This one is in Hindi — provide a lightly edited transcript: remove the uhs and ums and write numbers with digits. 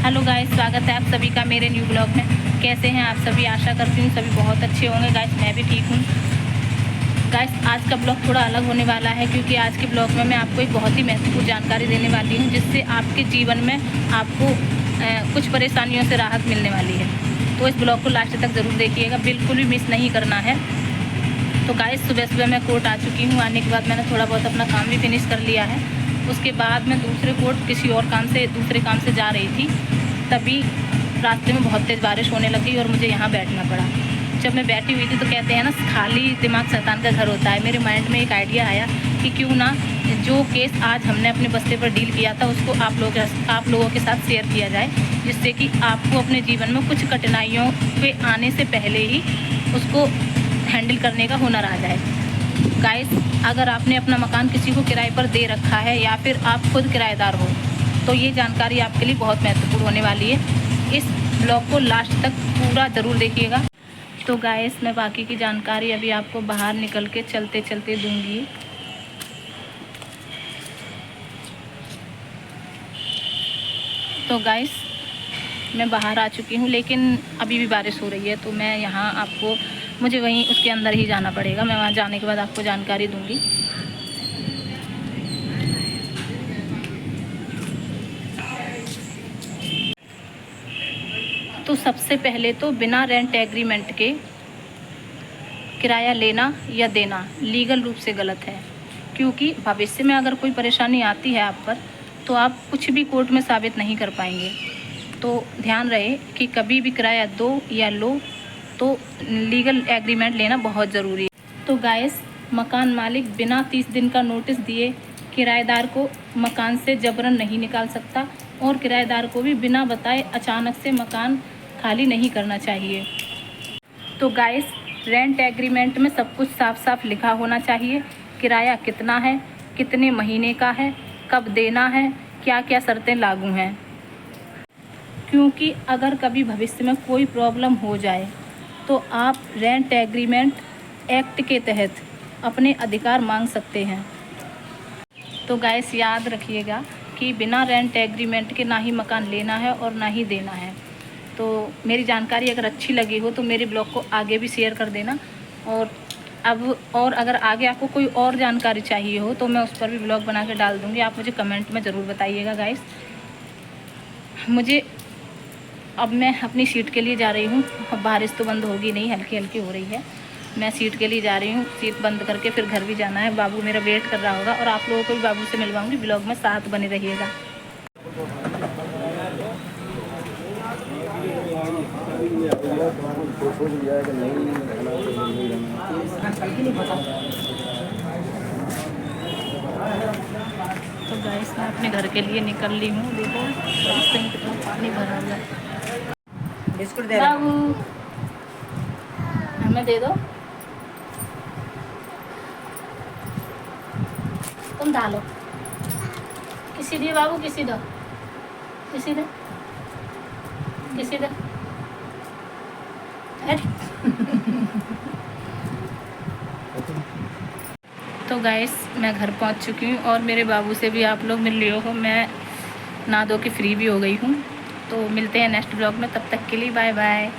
हेलो गाइस, स्वागत है आप सभी का मेरे न्यू ब्लॉग में। कैसे हैं आप सभी? आशा करती हूँ सभी बहुत अच्छे होंगे। गाइस मैं भी ठीक हूँ। गाइस आज का ब्लॉग थोड़ा अलग होने वाला है, क्योंकि आज के ब्लॉग में मैं आपको एक बहुत ही महत्वपूर्ण जानकारी देने वाली हूँ, जिससे आपके जीवन में आपको कुछ परेशानियों से राहत मिलने वाली है। तो इस ब्लॉग को लास्ट तक ज़रूर देखिएगा, बिल्कुल भी मिस नहीं करना है। तो गाइस सुबह मैं कोर्ट आ चुकी हूँ। आने के बाद मैंने थोड़ा बहुत अपना काम भी फिनिश कर लिया है। उसके बाद मैं दूसरे कोर्ट किसी और दूसरे काम से जा रही थी, तभी रास्ते में बहुत तेज़ बारिश होने लगी और मुझे यहाँ बैठना पड़ा। जब मैं बैठी हुई थी तो कहते हैं ना, खाली दिमाग शैतान का घर होता है। मेरे माइंड में एक आइडिया आया कि क्यों ना जो केस आज हमने अपने बस्ते पर डील किया था उसको आप लोगों के साथ शेयर किया जाए, जिससे कि आपको अपने जीवन में कुछ कठिनाइयों पे आने से पहले ही उसको हैंडल करने का हुनर आ जाए। गाइस अगर आपने अपना मकान किसी को किराए पर दे रखा है या फिर आप खुद किराएदार हो, तो ये जानकारी आपके लिए बहुत महत्वपूर्ण होने वाली है। इस ब्लॉग को लास्ट तक पूरा ज़रूर देखिएगा। तो गाइस मैं बाकी की जानकारी अभी आपको बाहर निकल के चलते चलते दूंगी। तो गाइस मैं बाहर आ चुकी हूँ, लेकिन अभी भी बारिश हो रही है, तो मैं यहाँ मुझे वहीं उसके अंदर ही जाना पड़ेगा। मैं वहाँ जाने के बाद आपको जानकारी दूंगी। तो सबसे पहले तो बिना रेंट एग्रीमेंट के किराया लेना या देना लीगल रूप से गलत है, क्योंकि भविष्य में अगर कोई परेशानी आती है आप पर, तो आप कुछ भी कोर्ट में साबित नहीं कर पाएंगे। तो ध्यान रहे कि कभी भी किराया दो या लो तो लीगल एग्रीमेंट लेना बहुत ज़रूरी है। तो गाइस मकान मालिक बिना 30 दिन का नोटिस दिए किराएदार को मकान से जबरन नहीं निकाल सकता, और किराएदार को भी बिना बताए अचानक से मकान खाली नहीं करना चाहिए। तो गाइस रेंट एग्रीमेंट में सब कुछ साफ साफ लिखा होना चाहिए। किराया कितना है, कितने महीने का है, कब देना है, क्या क्या शर्तें लागू हैं। क्योंकि अगर कभी भविष्य में कोई प्रॉब्लम हो जाए तो आप रेंट एग्रीमेंट एक्ट के तहत अपने अधिकार मांग सकते हैं। तो गाइस याद रखिएगा कि बिना रेंट एग्रीमेंट के ना ही मकान लेना है और ना ही देना है। तो मेरी जानकारी अगर अच्छी लगी हो तो मेरे ब्लॉग को आगे भी शेयर कर देना। और अगर आगे आपको कोई और जानकारी चाहिए हो तो मैं उस पर भी ब्लॉग बना के डाल दूँगी। आप मुझे कमेंट में ज़रूर बताइएगा। गाइस अब मैं अपनी सीट के लिए जा रही हूँ। बारिश तो बंद होगी नहीं, हल्की हल्की हो रही है। मैं सीट के लिए जा रही हूँ। सीट बंद करके फिर घर भी जाना है। बाबू मेरा वेट कर रहा होगा, और आप लोगों को भी बाबू से मिलवाऊंगी। ब्लॉग में साथ बने रहिएगा। तो गाइस मैं अपने घर के लिए निकल ली हूँ। देखो रास्ते में कितना पानी भरा हुआ है। बिस्कुट दे बाबू हमें दे दो। तुम डालो। किसी दिए बाबू, किसी दो, किसी दे, किसी दे। तो गाइस मैं घर पहुंच चुकी हूँ, और मेरे बाबू से भी आप लोग मिल लियो हो। मैं नहा धो के फ्री भी हो गई हूँ। तो मिलते हैं नेक्स्ट ब्लॉग में, तब तक के लिए बाय बाय।